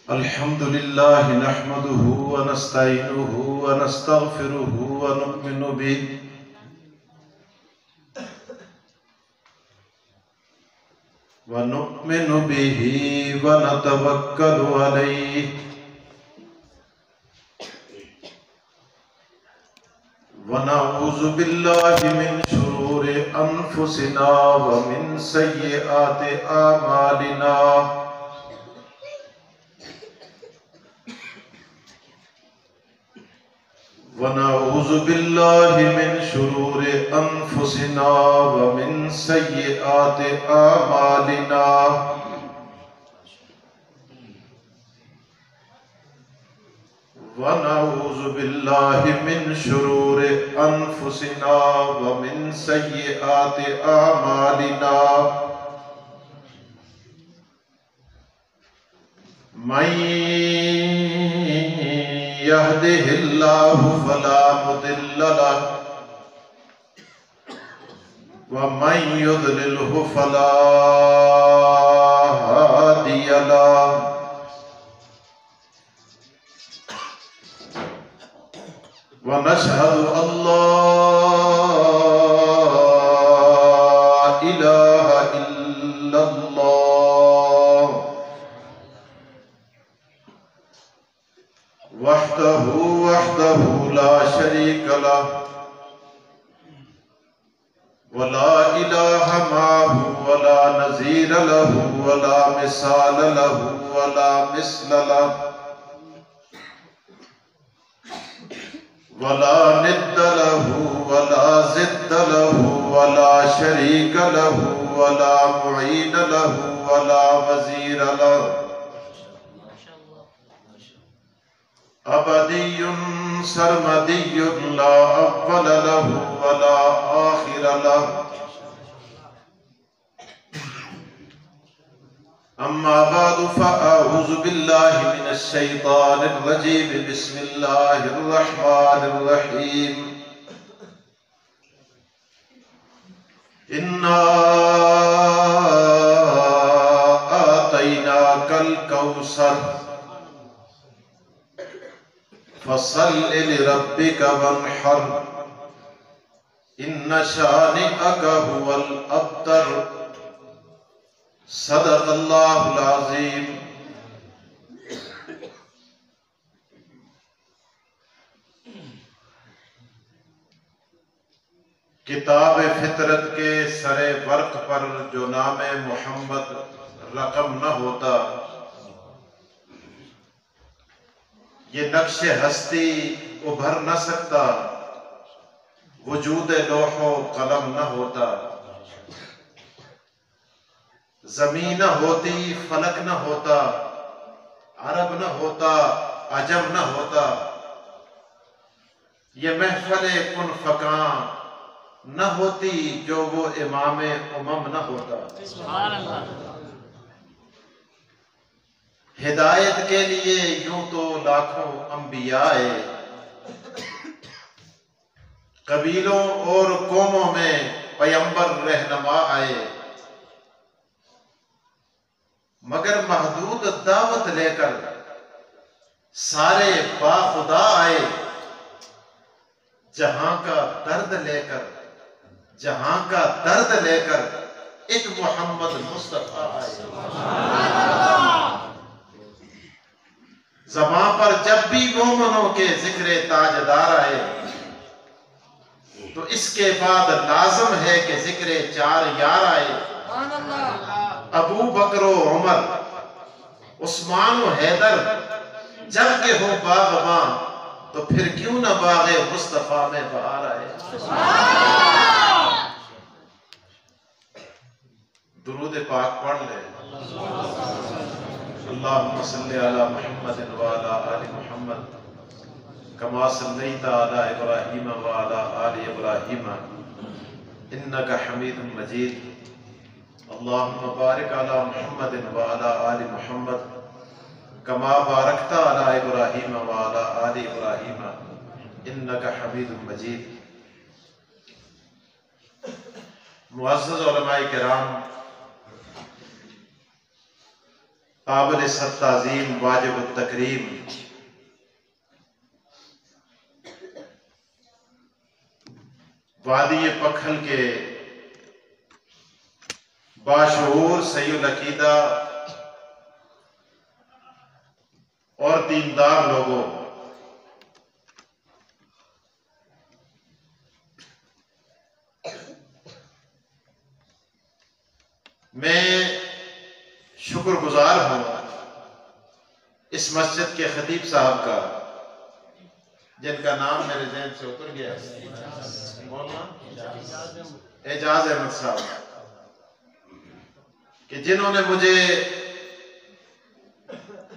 الحمد لله نحمده ونستعينه ونستغفره ونؤمن به ونتوكل عليه ونعوذ بالله من شرور أنفسنا ومن سيئات أعمالنا ونعوذ بالله من شرور أنفسنا ومن سيئات أعمالنا ونعوذ بالله من شرور أنفسنا ومن سيئات أعمالنا من يهده الله فلا مضل له ومن يضلله فلا هادي له ونشهد أن لا إله إلا الله وحده لا شريك له ولا إله معه ولا نظير له ولا مثال له ولا مثل له ولا ند له ولا ضد له ولا شريك له ولا معين له ولا وزير له أبدي سرمدي لا أول له ولا آخر له أما بعد فأعوذ بالله من الشيطان الرجيم بسم الله الرحمن الرحيم إنا آتيناك الكوثر فصل لربك وانحر إن شانئك هو الأبتر صدق اللہ العظیم۔ کتاب فطرت کے سر ورق پر جو نام محمد رقم نہ ہوتا، یہ نقش ہستی ابھر نہ سکتا، وجود لوح و قلم نہ ہوتا، زمین نہ ہوتی، فلک نہ ہوتا، عرب نہ ہوتا، عجم نہ ہوتا، یہ محفل کن فکاں نہ ہوتی جو وہ امام امم نہ ہوتا۔ سبحان اللہ۔ ہدایت کے لیے یوں تو لاکھوں انبیاء قبیلوں اور قوموں میں پیمبر رہنما آئے، مگر محدود دعوت لے کر سارے باخدا آئے، جہاں کا درد لے کر ایک محمد مصطفیٰ آئے۔ زباں پر جب بھی مومنوں کے ذکر تاجدار آئے تو اس کے بعد لازم ہے کہ ذکر چار یار آئے، ابو بکر و عمر، عثمان و حیدر، جب کہ ہو باغباں تو پھر کیوں نہ باغ مصطفیٰ میں بہار آئے۔ درود پاک پڑھ لے۔ اللہم صلی علی محمد وعلی آل محمد کما صلیت علی ابراہیم وعلی آل ابراہیم انکا حمید مجید۔ اللہم بارک علی محمد وعلی آل محمد کما بارکت علی ابراہیم وعلی آل ابراہیم انکا حمید مجید۔ معزز علماء کرام، قابل صد تعظیم واجب التکریم وادی پکھل کے باشعور سید العقیدہ اور دیندار لوگوں، میں شکر گزار ہوں اس مسجد کے خطیب صاحب کا، جن کا نام میرے ذہن سے اتر گیا، مولانا اعجاز احمد صاحب، کہ جنہوں نے مجھے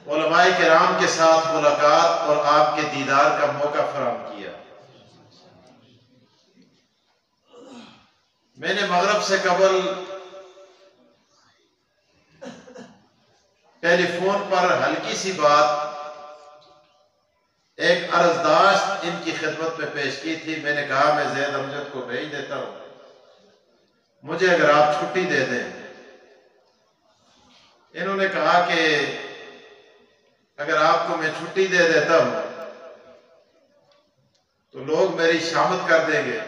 علماء کرام کے ساتھ ملاقات اور آپ کے دیدار کا موقع فراہم کیا۔ میں نے مغرب سے قبل ٹیلی فون پر ہلکی سی بات ایک عرضداشت ان کی خدمت میں پیش کی تھی۔ میں نے کہا میں زید امجد کو بھیج دیتا ہوں، مجھے اگر آپ چھٹی دے دیں۔ انہوں نے کہا کہ اگر آپ کو میں چھٹی دے دیتا ہوں تو لوگ میری شامت کر دیں گے،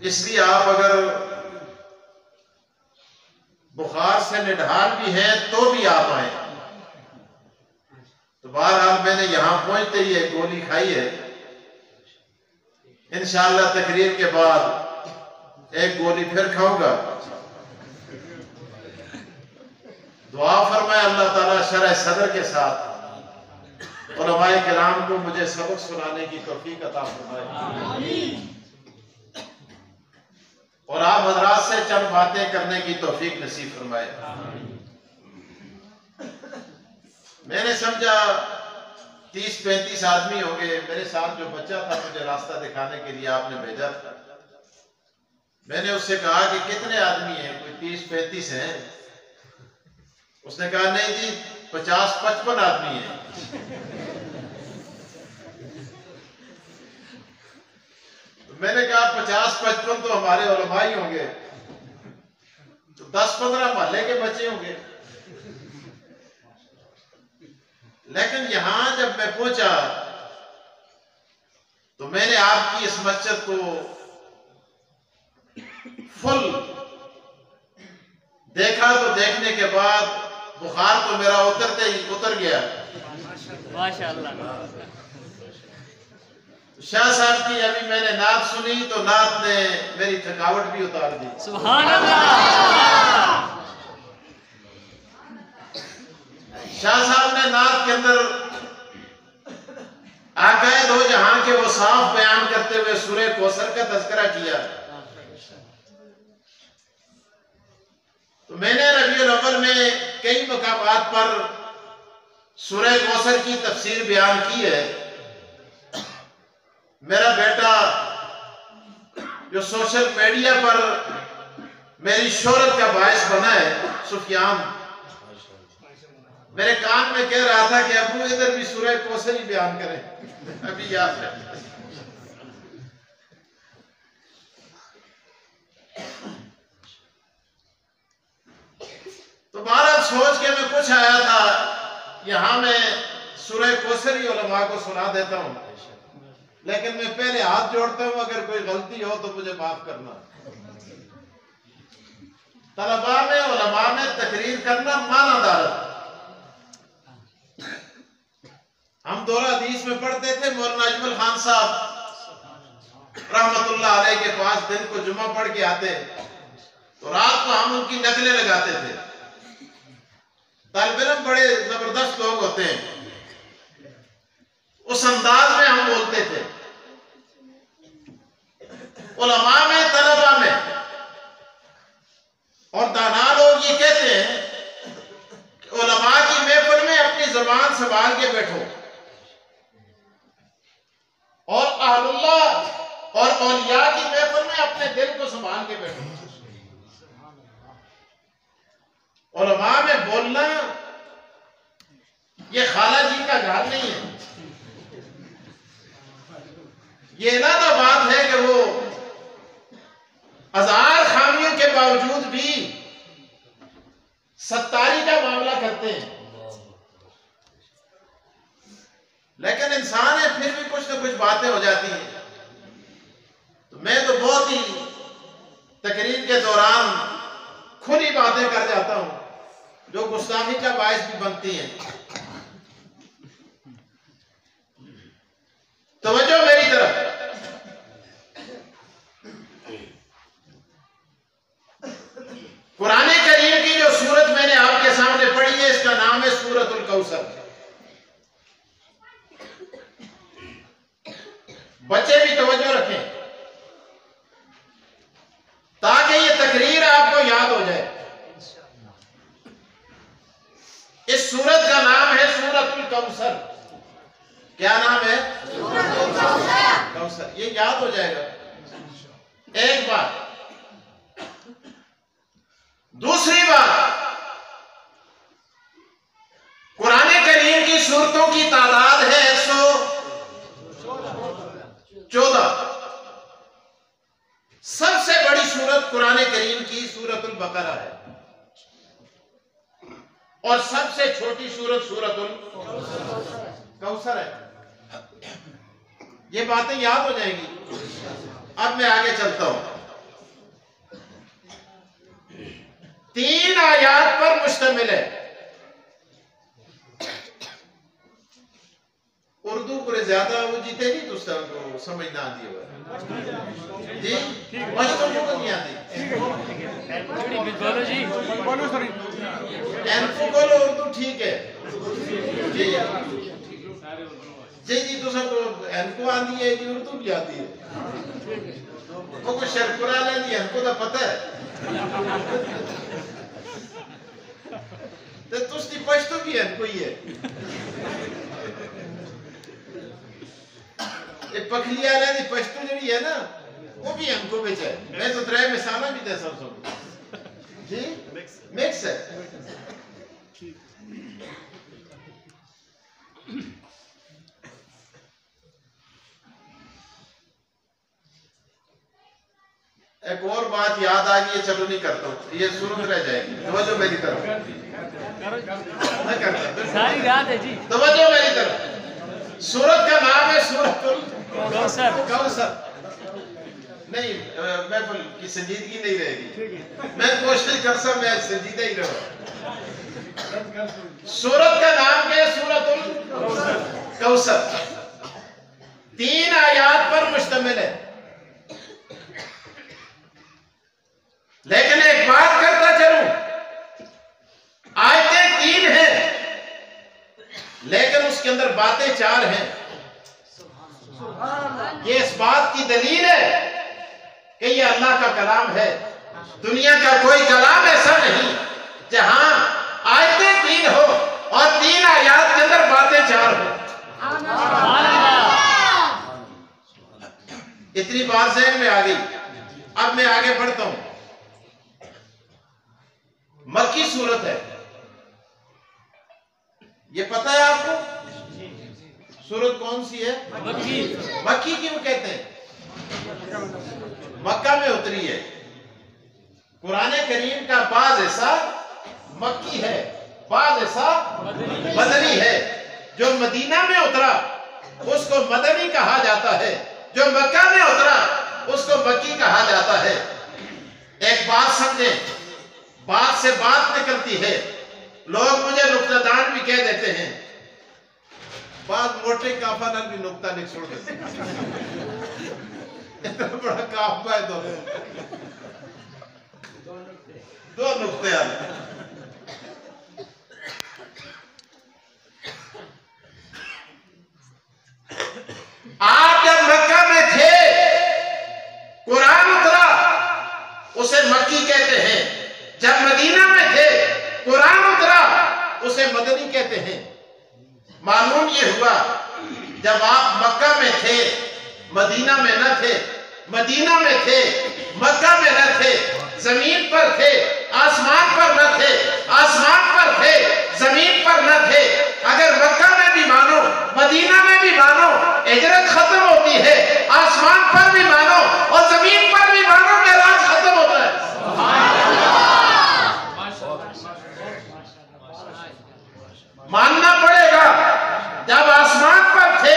اس لیے آپ اگر بخار سے نڈھال بھی ہیں تو بھی آپ آئیں۔ تو بہرحال میں نے یہاں پہنچتے ہی ایک گولی کھائی ہے، انشاءاللہ تقریر کے بعد ایک گولی پھر کھاؤں گا۔ دعا فرمائے اللہ تعالیٰ شرح صدر کے ساتھ علماء کرام کو مجھے سبق سنانے کی توفیق عطا فرمائے، اور آپ حضرات سے چند باتیں کرنے کی توفیق نصیب فرمائے۔ میں نے سمجھا 30-35 آدمی ہوں گے، میرے ساتھ جو بچہ تھا مجھے راستہ دکھانے کے لیے آپ نے بھیجا تھا۔ میں نے اس سے کہا کہ کتنے آدمی ہیں؟ کوئی 30-35 ہیں؟ اس نے کہا نہیں جی 50-55 آدمی ہیں۔ میں نے کہا 50-55 تو ہمارے علماء ہی ہوں گے، تو 10-15 محلے کے بچے ہوں گے۔ لیکن یہاں جب میں پہنچا تو میں نے آپ کی اس مسجد کو فل دیکھا، تو دیکھنے کے بعد بخار تو میرا اترتے ہی اتر گیا۔ ماشاءاللہ۔ شاہ صاحب کی ابھی میں نے نعت سنی تو نعت نے میری تھکاوٹ بھی اتار دی۔ سبحان اللہ۔ شاہ صاحب نے نعت کے اندر آقا دو جہاں کے وہ صاف بیان کرتے ہوئے سورہ کوثر کا تذکرہ کیا۔ تو میں نے ربیع الاول میں کئی مقامات پر سورہ کوثر کی تفسیر بیان کی ہے۔ میرا بیٹا جو سوشل میڈیا پر میری شہرت کا باعث بنا ہے، سفیان، میرے کان میں کہہ رہا تھا کہ ابو ادھر بھی سورہ کوثر ہی بیان کریں، ابھی یاد ہے۔ تو بہرحال سوچ کے میں کچھ آیا تھا، یہاں میں سورہ کوثر ہی علماء کو سنا دیتا ہوں، لیکن میں پہلے ہاتھ جوڑتا ہوں، اگر کوئی غلطی ہو تو مجھے معاف کرنا۔ طلباء میں علماء میں تقریر کرنا معنی دار۔ ہم دورہ حدیث میں پڑھتے تھے، مولانا اجمل خان صاحب رحمت اللہ علیہ کے پاس دن کو جمعہ پڑھ کے آتے تو رات کو ہم ان کی نقلیں لگاتے تھے۔ طالب علم بڑے زبردست لوگ ہوتے ہیں، اس انداز میں ہم بولتے تھے۔ علماء میں، طلباء میں اور دانا لوگ یہ کہتے ہیں کہ علماء کی محفل میں اپنی زبان سنبھال کے بیٹھو، اور اہل اللہ اور اولیاء کی محفل میں اپنے دل کو سنبھال کے بیٹھو۔ علماء میں بولنا یہ خالہ جی کا گھر نہیں ہے، یہ علیحدہ بات ہے کہ وہ ہزار خامیوں کے باوجود بھی ستاری کا معاملہ کرتے ہیں، لیکن انسان ہے پھر بھی کچھ نہ کچھ باتیں ہو جاتی ہیں. تو میں تو بہت ہی تقریر کے دوران کھلی باتیں کر جاتا ہوں جو گستاخی کا باعث بھی بنتی ہیں. توجہ میری طرف. قرآن کریم کی جو سورت میں نے آپ کے سامنے پڑھی ہے اس کا نام ہے سورۃ الکوثر. بچے بھی توجہ رکھیں تاکہ یہ تقریر آپ کو یاد ہو جائے. اس سورت کا نام ہے سورۃ الکوثر. کیا نام ہے؟ کوثر. یہ یاد ہو جائے گا. ایک بات. دوسری بات، قرآن کریم کی سورتوں کی تعداد ہے 114. سب سے بڑی سورت قرآن کریم کی سورۃ البقرہ ہے اور سب سے چھوٹی سورت سورۃ الکوثر ہے. یہ باتیں یاد ہو جائیں گی. اب میں آگے چلتا ہوں. 3 آیات پر مشتمل ہے. اردو پر زیادہ وہ جیتے نہیں تو سمجھنا آتی ہوا جی پشتوں کو نہیں آتی. اینفو بولو اردو ٹھیک ہے جی جی جی تو سب کو اینفو آتی ہے جی اردو بھی آتی ہے. وہ کچھ شرپرا لیں جی اینفو تو پتہ ہے تو تستی پشتو بھی اینفو ہی ہے. پکھلی آلے دی پشتو جڑی ہے نا وہ بھی ہم کو بچ ہے. میں تو 3 مثالہ بھی دے سب جی مکس ہے. ایک اور بات یاد آ گئی ہے، چلو نہیں کرتا ہوں، یہ سورت رہ جائے گی. توجہ میری طرف نہ کرتا ساری رات ہے جی. توجہ میری طرف. سورت کا نام ہے سورۃ الکوثر. نہیں محفل کی سنجیدگی نہیں رہے گی. میں کوشش کرسا میں سنجیدہ ہی رہا. سورت کا نام کیا ہے؟ سورۃ الکوثر. 3 آیات پر مشتمل ہے. لیکن ایک بات کرتا چلوں، آیتیں 3 ہیں لیکن اس کے اندر باتیں 4 ہیں. یہ اس بات کی دلیل ہے کہ یہ اللہ کا کلام ہے. دنیا کا کوئی کلام ایسا نہیں جہاں آیتیں 3 ہو اور 3 آیات کے اندر باتیں 4 ہو. اتنی بات ذہن میں آ گئی. اب میں آگے بڑھتا ہوں. مکی سورت ہے. یہ پتہ ہے آپ کو سورت کون سی ہے؟ مکی کیوں کہتے ہیں؟ مکہ میں اتری ہے. قرآن کریم کا بعض حصہ مکی ہے، بعض حصہ مدنی ہے. جو مدینہ میں اترا اس کو مدنی کہا جاتا ہے، جو مکہ میں اترا اس کو مکی کہا جاتا ہے. ایک بات سمجھیں، بات سے بات نکلتی ہے. لوگ مجھے نقطہ دان بھی کہہ دیتے ہیں. بعض موٹے کافہ نال بھی نقطہ لکھ چھوڑ دیتے ہیں. اتنا بڑا کافہ ہے دو نقطے آتے. آپ جب مکہ میں تھے قرآن اترا اسے مکی کہتے ہیں. جب مدینہ میں تھے قرآن اترا اسے مدنی کہتے ہیں. معلوم یہ ہوا جب آپ مکہ میں تھے مدینہ میں نہ تھے، مدینہ میں تھے مکہ میں نہ تھے، زمین پر تھے آسمان پر نہ تھے، آسمان پر تھے زمین پر نہ تھے. اگر مکہ میں بھی مانو مدینہ میں بھی مانو ہجرت ختم ہوتی ہے، آسمان پر بھی مانو اور زمین پر بھی مانو معراج ختم ہوتا ہے. ماننا پڑے گا جب آسمان پر تھے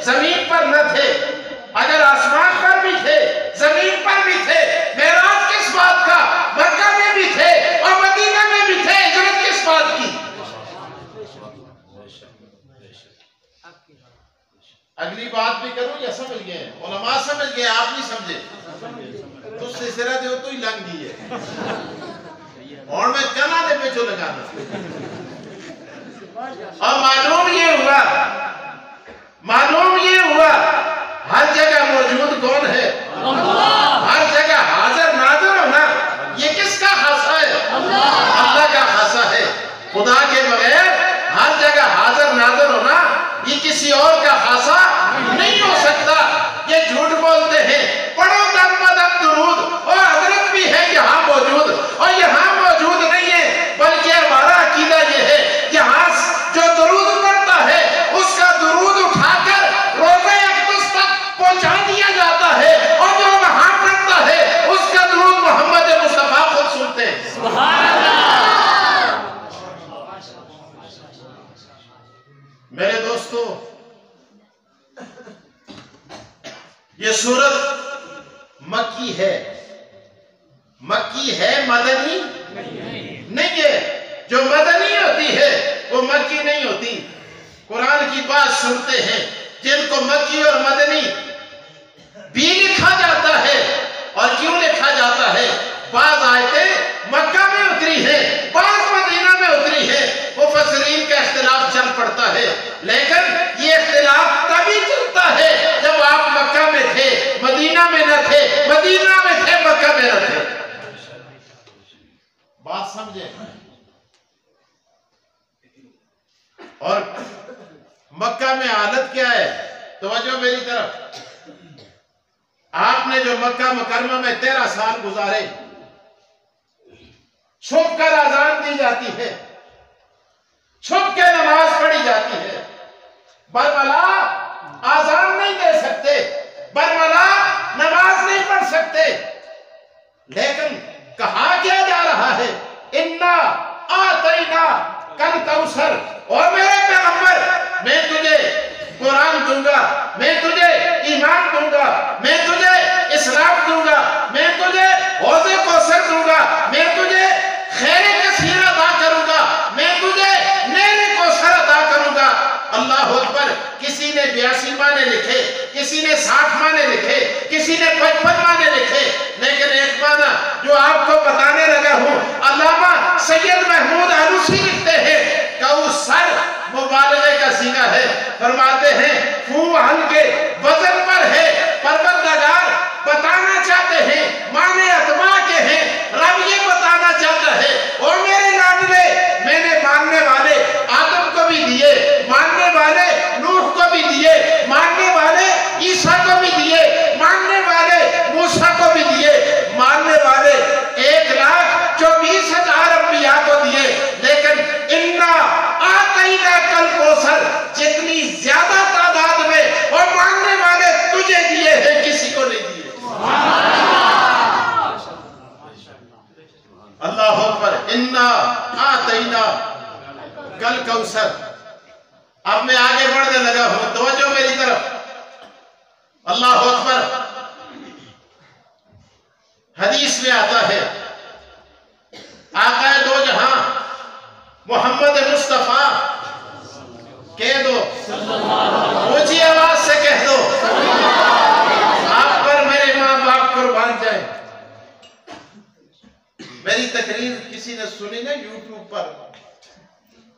زمین پر نہ تھے، اگر آسمان پر بھی تھے زمین پر بھی تھے، معراج کس بات کا؟ مکہ میں بھی تھے اور مدینہ میں بھی تھے، ہجرت کس بات کی؟ اگلی بات بھی کروں یا سمجھ گئے؟ علماء سمجھ گئے، آپ نہیں سمجھے تو سے سرہ دے تو ہی لنگ دیئے اور میں کنا دے پہ جو لگانا۔ اور معلوم یہ ہوا ہر جگہ موجود کون ہے؟ ہر جگہ حاضر ناظر ہونا یہ کس کا خاصہ ہے؟ اللہ کا خاصہ ہے۔ خدا کے بغیر ہر جگہ حاضر ناظر ہونا یہ کسی اور کا خاصہ نہیں ہو سکتا۔ یہ جھوٹ بولتے ہیں، پڑھو دم بدم درود، اور حضرت بھی ہے یہاں موجود، اور یہاں موجود نہیں ہے، بلکہ ہمارا عقیدہ یہ ہے یہاں جو درود پڑھتا ہے اس کا درود اٹھا کر روزہ اقدس تک پہنچا دیا جاتا ہے، اور جو وہاں پڑھتا ہے اس کا درود محمد مصطفیٰ خود سنتے ہیں۔ سبحان اللہ۔ میرے دوستو، یہ سورت مکی ہے مدنی نہیں ہے۔ جو مدنی ہوتی ہے وہ مکی نہیں ہوتی۔ قرآن کی بات سنتے ہیں جن کو مکی اور مدنی بھی لکھا جاتا ہے، اور کیوں لکھا جاتا ہے؟ بعض آیتیں مکہ میں اتری ہیں، بعض مدینہ میں اتری ہیں، مفسرین کا اختلاف چل پڑتا ہے، لیکن یہ اختلاف تبھی چلتا ہے جب آپ مکہ میں تھے مدینہ میں نہ تھے، مدینہ میں تھے مکہ میں نہ تھے۔ بات سمجھیں؟ اور مکہ میں حالت کیا ہے؟ توجہ میری طرف۔ آپ نے جو مکہ مکرمہ میں 13 سال گزارے، چھپ کر اذان دی جاتی ہے، چھپ کے نماز پڑھی جاتی ہے، برملا اذان نہیں دے سکتے، برملا نماز نہیں پڑھ سکتے، لیکن کہا کیا جا رہا ہے؟ اِنَّا آتَيْنَا کل کوثر، اور میرے پیغمبر میں تجھے قرآن دوں گا، میں تجھے ایمان دوں گا، میں تجھے اسلام دوں گا، میں تجھے حوض کوثر دوں گا، میں تجھے خیر کثیر عطا کروں گا، میں تجھے نہر کوثر عطا کروں گا۔ اللہ اکبر۔ کسی نے 82 معنی لکھے، کسی نے 60 معنی لکھے، کسی نے 55 معنی لکھے، لیکن ایک معنی جو آپ کو بتانے لگا ہوں، علامہ سید محمود آلوسی لکھتے ہیں، کوثر مبالغے کا صیغہ ہے، فرماتے ہیں فوہل کے وزن پر ہے، پروردگار بتانا چاہتے ہیں، معنی اتباع کے ہیں، رب یہ بتانا چاہتا ہے اور میرے لاڈلے میں نے ماننے والے آدم کو بھی دیے، ماننے والے نوح کو بھی دیے، ماننے والے عیسیٰ کو بھی دیے، ماننے والے موسیٰ کو بھی دیے، ماننے والے 1,24,000 انبیاء کو دیے، لیکن اِنَّا آتَيْنَا کل کوثر جتنی زیادہ تعداد میں اور ماننے والے تجھے دیے ہیں، کسی کو نہیں دیے۔ اللہ اکبر۔ اِنَّا آتَيْنَا کل کوثر۔ اب میں آگے بڑھنے لگا ہوں، توجہ میری طرف۔ اللہ اکبر۔ حدیث میں آتا ہے آقا دو جہاں محمد مصطفیٰ کہہ دو، اونچی آواز سے کہہ دو، آپ پر میرے ماں باپ قربان جائیں۔ میری تقریر کسی نے سنی نا یوٹیوب پر،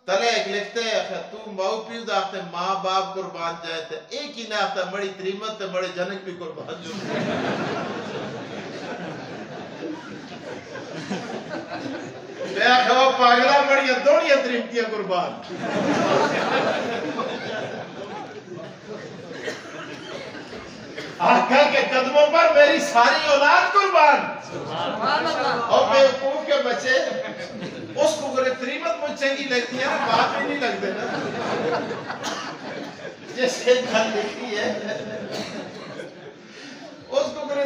تلے ایک لکھتے ہیں خطوم باؤ پیو داختے ماں باپ قربان جائے تھے، ایک ہی ناختا بڑی تریمت تے بڑے جنک بھی قربان جو میں آخوا پاگلا بڑی دوڑیاں تریمتیاں قربان۔ آقا کے قدموں پر میری ساری اولاد قربان، اور بیوقوف کے بچے اس کو گرے تریمت مجھ چنگی لگتی ہے نا، بات بھی نہیں لگ دینا جیسے جھل لکھی ہے، اس کو گرے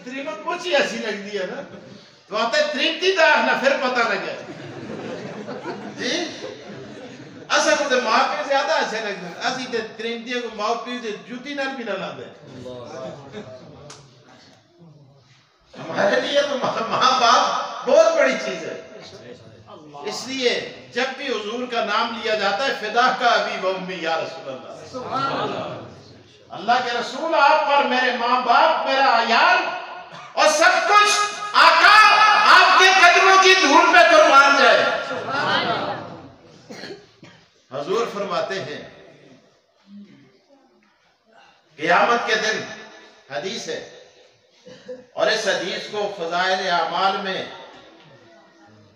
تریمت مجھ ہی ایسی لگتی ہے نا، تو آتا ہے تریمتی داخنا پھر پتہ لگے جی اصل تے ماں پہ زیادہ اچھے لگتے ہیں. اسی تے ترندیاں کو ماں پہ تے جوتی نال بھی نہ لاندے. ہمارے لیے تو ماں باپ بہت بڑی چیز ہے. اس لیے جب بھی حضور کا نام لیا جاتا ہے فدا کا ابی و امی یا رسول اللہ. اللہ کے رسول آپ پر میرے ماں باپ میرا عیال اور سب کچھ آقا آپ کے قدموں کی دھول پہ قربان جائے. حضور فرماتے ہیں قیامت کے دن حدیث ہے اور اس حدیث کو فضائل اعمال میں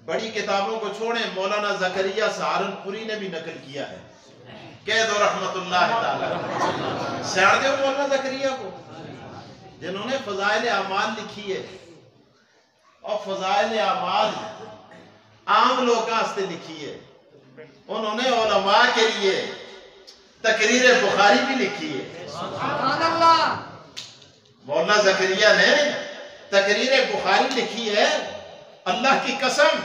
بڑی کتابوں کو چھوڑیں مولانا زکریا سہارنپوری نے بھی نقل کیا ہے. کہہ دو رحمت اللہ تعالی. سیاڑ دے مولانا زکریا کو جنہوں نے فضائل اعمال لکھی ہے اور فضائل اعمال عام لوگوں واسطے لکھی ہے. انہوں نے علماء کے لیے تقریر بخاری بھی لکھی ہے. مولانا زکریا نے تقریر بخاری لکھی ہے. اللہ کی قسم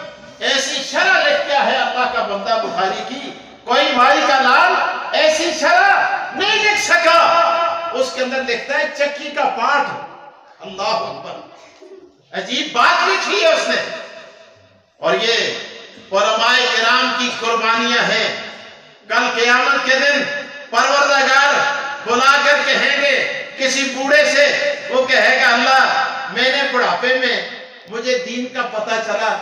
ایسی شرح لکھتا ہے اللہ کا بندہ بخاری کی کوئی مائی کا لال ایسی شرح نہیں لکھ سکا. اس کے اندر لکھتا ہے چکی کا پاٹ. اللہ اکبر. عجیب بات لکھی ہے اس نے. اور یہ علماء کرام کی قربانیاں ہیں. کل قیامت کے دن پروردگار بلا کر کہیں گے کسی بوڑھے سے, وہ کہے گا اللہ میں نے بڑھاپے میں مجھے دین کا پتہ چلا,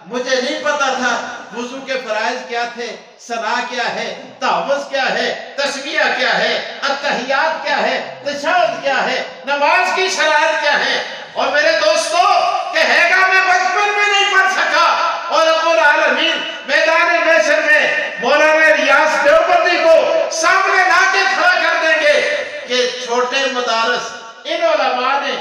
مجھے نہیں پتا تھا وضو کے فرائض کیا تھے, ثنا کیا ہے, تعوذ کیا ہے, تسبیح کیا ہے, التحیات کیا ہے, تشہد کیا ہے, نماز کی شرائط کیا ہے. اور میرے دوستو کہے گا میں بچپن میں نہیں پڑھ سکا. اور رب العالمین میدان محشر میں مولانا ریاض دیوبندی کو سامنے لا کے کھڑا کر دیں گے کہ چھوٹے مدارس ان علماء نے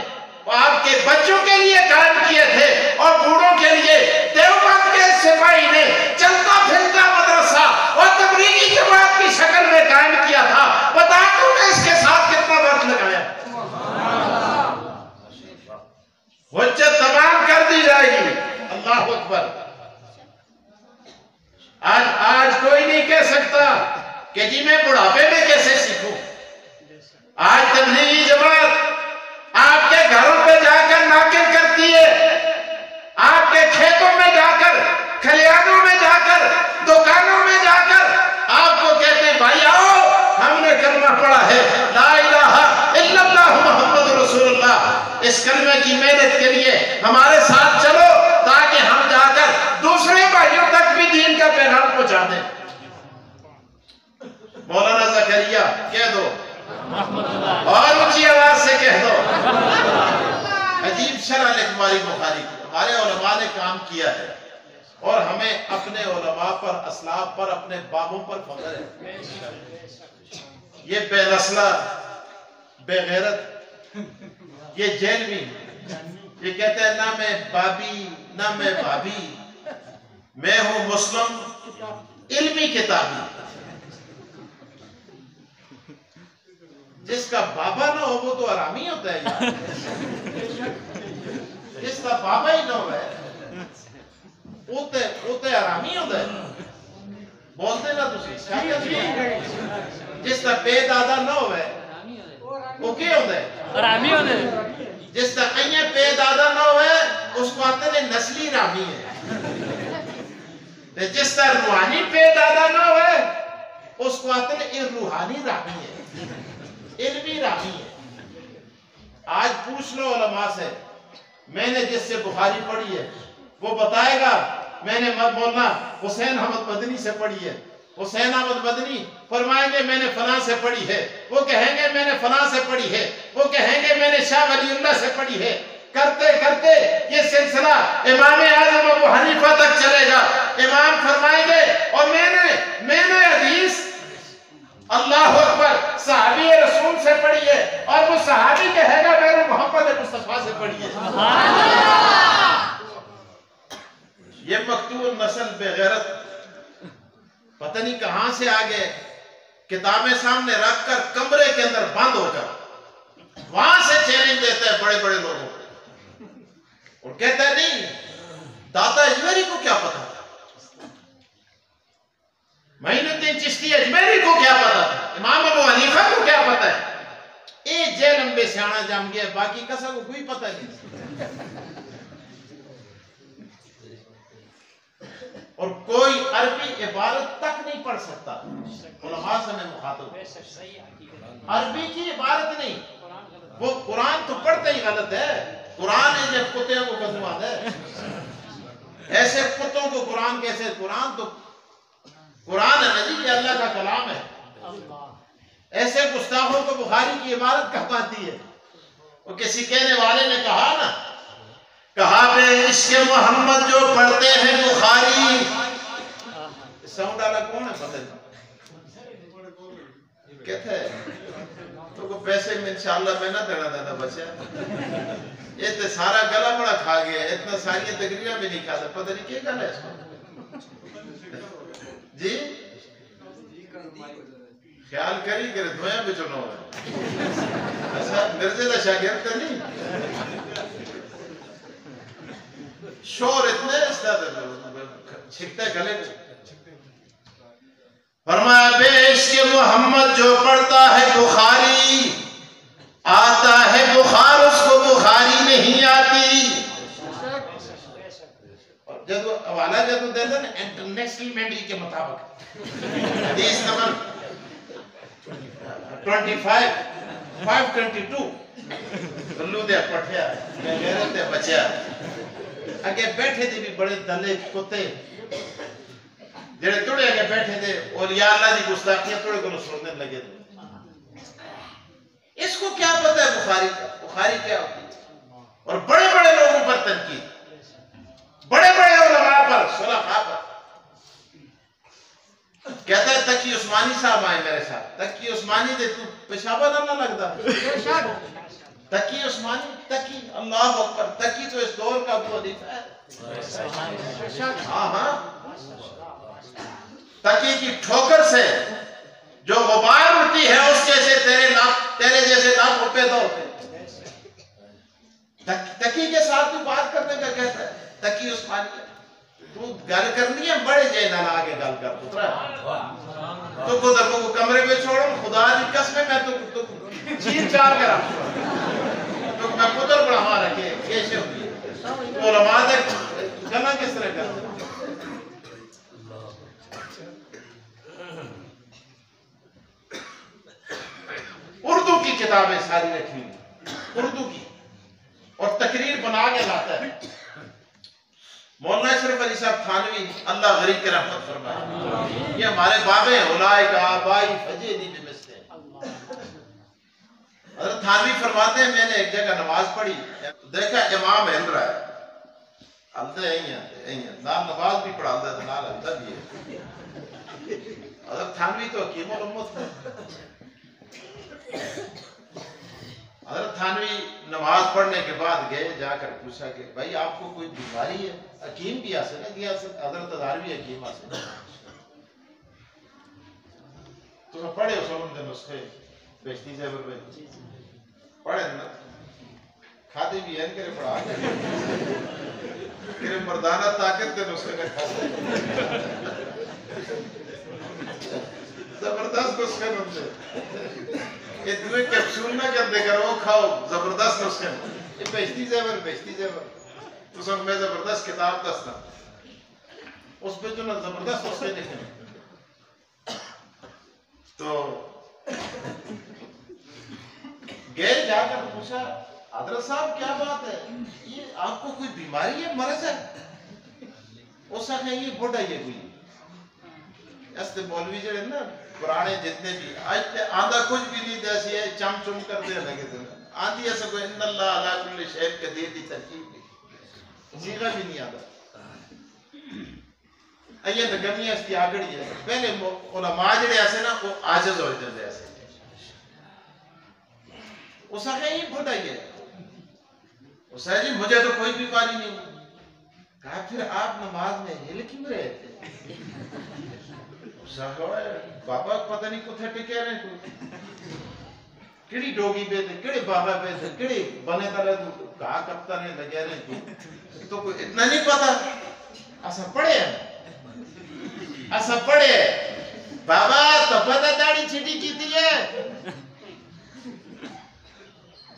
آپ کے بچوں کے لیے قائم کیے تھے اور بوڑھوں کے لیے دیوبند کے سپاہی نے چلتا پھرتا مدرسہ اور تبلیغی جماعت کی شکل میں قائم کیا تھا. بتا تو نے اس کے ساتھ کتنا وقت لگایا. حجت تمام کر دی جائے گی. اللہ اکبر. آج کوئی نہیں کہہ سکتا کہ جی میں بڑھاپے میں کیسے سیکھوں. آج تبلیغی جماعت آپ کے گھروں پہ جا کر ناقل کرتی ہے, آپ کے کھیتوں میں جا کر, کھلیانوں میں جا کر, دکانوں میں جا کر آپ کو کہتے ہیں بھائی آؤ ہم نے کلمہ پڑھا ہے لا الہ الا اللہ محمد رسول اللہ. اس کلمے کی محنت کے لیے ہمارے ساتھ چلو تاکہ ہم جا کر دوسرے بھائیوں تک بھی دین کا پیغام پہنچا دیں. مولانا زکریا کہہ دو اور اونچی آواز سے کہہ دو. عجیب شرح لکھ ماری بخاری کی. ہمارے علماء نے کام کیا ہے اور ہمیں اپنے علماء پر, اسلاف پر, اپنے بابوں پر فخر ہے. یہ بے نسلہ, بے غیرت, یہ جیلوی, یہ کہتے ہیں نہ میں بابی نہ میں بابی, میں ہوں مسلم علمی کتابی. جس کا بابا نہ ہو وہ تو حرامی ہوتا ہے یار. جس کا بابا ہی نہ ہو وہ تے حرامی ہوتا ہے. بولتے نا تسی. جس کا بے دادا نہ ہو وہ کیا ہوتا ہے حرامی ہوتا ہے. جس کا ایے بے دادا نہ ہو اس کو آتے ہیں نسلی حرامی ہے. جس کا روحانی بے دادا نہ ہو اس کو آتے ہیں روحانی حرامی ہے, علمی رامی ہے. آج پوچھ لو علماء سے, میں نے جس سے بخاری پڑھی ہے وہ بتائے گا میں نے مولانا حسین احمد مدنی سے پڑھی ہے. حسین احمد مدنی فرمائیں گے میں نے فلاں سے پڑھی ہے, وہ کہیں گے میں نے فلاں سے پڑھی ہے, وہ کہیں گے میں نے شاہ ولی اللہ سے پڑھی ہے. کرتے کرتے یہ سلسلہ امام اعظم ابو حنیفہ تک چلے گا. امام فرمائیں گے اور میں نے حدیث اللہ اکبر صحابی رسول سے پڑھی ہے, اور وہ صحابی کہے گا میں نے محمد مصطفیٰ سے پڑھی ہے. یہ مقتول نسل بے غیرت پتہ نہیں کہاں سے آگے کتابیں سامنے رکھ کر کمرے کے اندر بند ہو کر وہاں سے چیلنج دیتا ہے بڑے بڑے لوگوں کو اور کہتا ہے نہیں داتا اجمیری کو کیا پتا تھا, معین الدین دین چشتی اجمیری کو کیا پتا تھا؟ امام ابو حنیفہ کو کیا پتا ہے؟ اے جے لمبے سیانا جام گیا، باقی کسا کو کوئی پتا نہیں، اور کوئی عربی عبارت تک نہیں پڑھ سکتا، علماء سے میں مخاطب، عربی کی عبارت نہیں، وہ قرآن تو پڑھتے ہی غلط ہے، قرآن ہے جب کتوں کو قدوات ہے، ایسے کتوں کو قرآن کیسے؟ قرآن تو قرآن ہے نا جی، یہ اللہ کا کلام ہے، ایسے گستاخوں کو بخاری کی عبارت کہاں آتی ہے؟ وہ کسی کہنے والے نے کہا نا، کہا بے عشق محمد جو پڑھتے ہیں بخاری، ساؤنڈ والا کون ہے پتہ نہیں کہتا ہے تو کو پیسے میں انشاءاللہ میں نہ دینا بچہ، یہ تو سارا گلا بڑا کھا گیا، اتنا ساری تقریرہ بھی نہیں کھاتا، پتہ نہیں کیا گلا ہے اس کو جی خیال کری کہ دویاں بھی چنو ہے ایسا مرزے دا شاگرد تا نہیں شور اتنے استاد چھکتے گلے میں فرمایا بے عشق محمد جو پڑھتا ہے بخاری آتا ہے بخار، اس کو بخاری نہیں آتی، اور جب حوالہ جب دیتا نا انٹرنیشنل مینڈی کے مطابق حدیث نمبر 522 گلو دے پٹھیا میں غیرت دے بچیا اگے بیٹھے دے بھی بڑے دلے کتے جڑے توڑے اگے بیٹھے دے اولیاء اللہ دی گستاخیاں توڑے کو سننے لگے تھے، اس کو کیا پتہ ہے بخاری کا؟ بخاری کیا ہوتی ہے؟ اور بڑے بڑے لوگوں پر تنقید، بڑے بڑے علماء پر، صلحاء پر، کہتا ہے تقی عثمانی صاحب آئے میرے ساتھ، تقی عثمانی دے تو پیشابہ نہ لگتا، تقی عثمانی، تقی اللہ اکبر، تقی تو اس دور کا ابو حنیفہ ہے، ہاں ہاں، تقی کی ٹھوکر سے جو غبار اٹھتی ہے اس جیسے تیرے جیسے لاکھ روپے دو، تقی کے ساتھ تو بات کرنے کا کہتا ہے، تقی عثمانی تو گل کرنی ہے بڑے جے نہ آگے گل کر پترا تو کو کمرے میں چھوڑو، خدا دی قسم میں تو چین چار کرا تو میں پتر بڑا ہمارا کہ کیسے ہوئی ہے علماء دے گلہ کس طرح کرتے اردو کی کتابیں ساری رکھی ہوئی، اردو کی، اور تقریر بنا کے لاتا ہے مولانا اشرف علی صاحب تھانوی اللہ غریب کے رحمت فرمائے، یہ ہمارے بابے اولائک آبائی فجیدی بمثلہ، حضرت تھانوی فرماتے ہیں میں نے ایک جگہ نماز پڑھی، دیکھا امام ہل رہا ہے، ہلتے ہیں نال نماز بھی پڑھاتا ہے نال ہلتا بھی ہے، حضرت تھانوی تو حکیم الامت ہے، حضرت تھانوی نماز پڑھنے کے بعد گئے، جا کر پوچھا کہ بھائی آپ کو کوئی بیماری ہے؟ حکیم بھی آسے نا گیا، حضرت تداروی حکیم آسے تو میں پڑھے اس وقت نسخے بیشتی سے پڑھے نا کھاتے بھی ہیں کرے پڑھا کرے مردانہ طاقت کے نسخے میں کھاتے زبردست نسخے نمجھے یہ دوئے کیپسول نہ کر دے کر وہ کھاؤ زبردست نسخے یہ بیشتی زیور تو سن میں زبردست کتاب دستا اس پہ جو نا زبردست نسخے لکھنے تو گئے جا کر پوچھا حضرت صاحب کیا بات ہے یہ آپ کو کوئی بیماری ہے مرض ہے؟ اس نے کہا یہ بڑھا یہ کوئی ایسے مولوی جڑے نا پرانے جتنے بھی آدھا کچھ بھی نہیں دیسی ہے چم چم کر دے لگے تھے آدھی ایسا کوئی ان اللہ علیہ کل شیء قدیر دی ترکیب نہیں سیغہ بھی نہیں آدھا یہ تو گمی اس کی آگڑی ہے پہلے علماء جڑے ایسے نا وہ عاجز ہو جاتے ایسے اس نے کہا یہ بڑھا یہ اس نے جی مجھے تو کوئی بیماری نہیں کہا پھر آپ نماز میں ہل کیوں رہے تھے بابا پتہ نہیں کتھے ٹکے رہے کوئی کیڑی ڈوگی پہ تھے کیڑے بابا پہ تھے کیڑے بنے تلے تو کہا کبتا نہیں لگے رہے تو کوئی اتنا نہیں پتا ایسا پڑھے ہیں ایسا پڑھے بابا تو پتہ داڑھی چھٹی کیتی ہے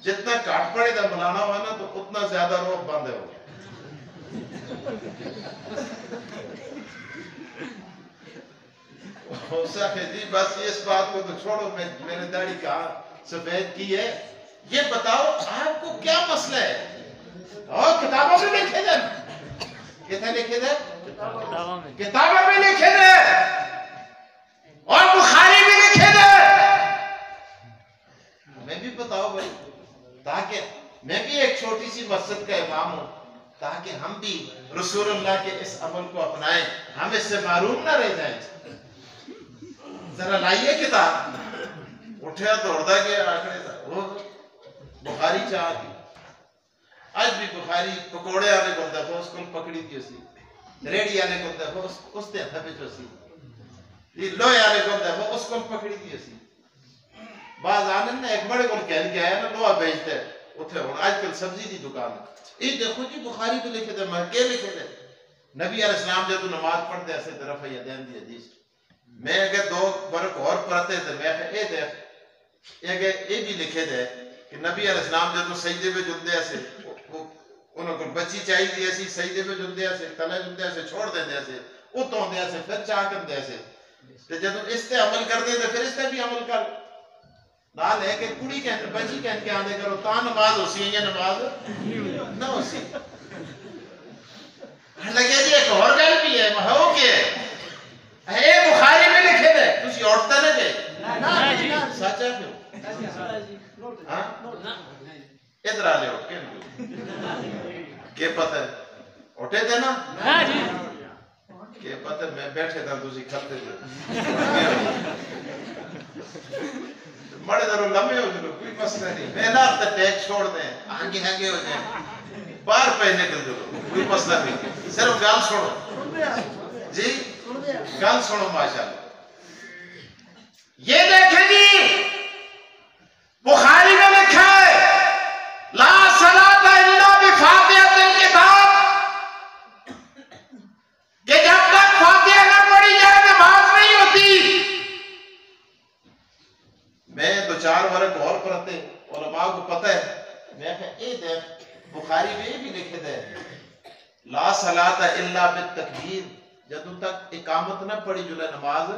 جتنا کاٹ پڑے دا بلانا ہوا نا تو اتنا زیادہ روح باندھے ہو جی بس اس بات کو تو چھوڑو میں نے داڑھی کہاں سفید کی ہے یہ بتاؤ آپ کو کیا مسئلہ ہے اور کتابوں میں لکھے دے کتنے لکھے دے کتابوں میں لکھے دے اور بخاری میں لکھے دے میں بھی بتاؤ بھائی تاکہ میں بھی ایک چھوٹی سی مسجد کا امام ہوں تاکہ ہم بھی رسول اللہ کے اس عمل کو اپنائیں ہم اس سے معروف نہ رہ جائیں ذرا لائیے کتاب اٹھیا دوڑتا گیا آخری وہ بخاری چاہ کی آج بھی بخاری پکوڑے آنے کو دفعہ اس کو پکڑی تھی اسی ریڈی آنے کو دفعہ اس نے ہتھا پہ چوسی لوہے آنے کو دفعہ اس کو پکڑی تھی اسی بعض آنن نے ایک بڑے کو کہن کے آیا نا لوہا بیچتے ہیں اتھے ہوں آج کل سبزی دی دکان ہے یہ دیکھو جی بخاری پہ لکھے دے محکے لکھے دے نبی علیہ السلام جب نماز پڑھ دے ایسے طرف ہے دین دی حدیث میں اگر دو برک اور پڑھتے تھے میں اے دیکھ یہ بھی لکھے دے کہ نبی علیہ السلام جب سجدے پہ جلدے ایسے انہوں کو بچی چاہی دی ایسی سجدے پہ جلدے ایسے تلے جلدے ایسے چھوڑ دیں دے ایسے اتوں دے ایسے پھر چاہ کر دے ایسے تو جب اس تے عمل کر دے پھر اس تے بھی عمل کر نال ہے کہ کڑی کہتے بچی کہتے کہ آنے کرو تا نماز ہو سی ہے یا نماز نہ ہو سی لگے جی ایک اور گل بھی ہے ہو کے اے بخاری میں لکھے دے تسی عورتیں نہ گئے سچ ہے کیوں ادھر آ لے اٹھ کے پتہ ہے اٹھے تھے نا کہ پتہ میں بیٹھے تھا تسی کھلتے تھے بڑے دروں لمبے ہو جلو کوئی مسئلہ نہیں میں نہ اپنے ٹیک چھوڑ دیں آنگے آنگے ہو جائیں باہر پہنے کر جلو کوئی مسئلہ نہیں صرف گال چھوڑو جی گال چھوڑو ماشاءاللہ یہ دیکھیں جی بخاری میں لکھا ہے لا صلاۃ الا بفاتحۃ الکتاب کہ جب تک فاتحہ نہ پڑھی جائے نماز نہیں ہوتی میں دو چار ورق اور پڑھتے علماء کو پتہ ہے میں کہا اے دیکھ بخاری میں بھی لکھے دے لا صلاۃ الا بالتکبیر جب تک اقامت نہ پڑھی جو نماز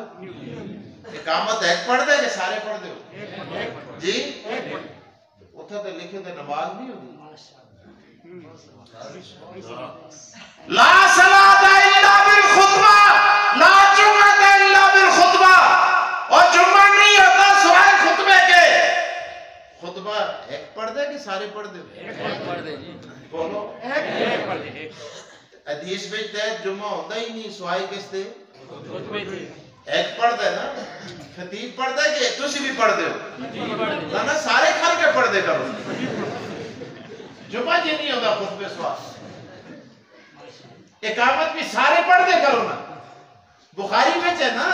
اقامت ایک پڑھ دے کہ سارے پڑھ دے ہو جی اتھا تو لکھے دے نماز نہیں ہوتی لا صلاۃ الا بالخطبہ لا جمعۃ الا بالخطبہ اور جمعہ نہیں ہوتا سوائے خطبے کے خطبہ ایک پڑھ دے کہ سارے پڑھ دے ایک پڑھ دے جی بولو ایک پڑھ دے حدیث میں تحت جمعہ ہوتا ہی نہیں سوائے کس دے ایک پڑھ دے نا خطیب پڑھ دے کہ تسی بھی پڑھ دے ہو نا سارے کھل کے پڑھ دے کرو جمعہ جی نہیں ہوتا خطبے سوائے اقامت بھی سارے پڑھ دے کرو نا بخاری میں چاہے نا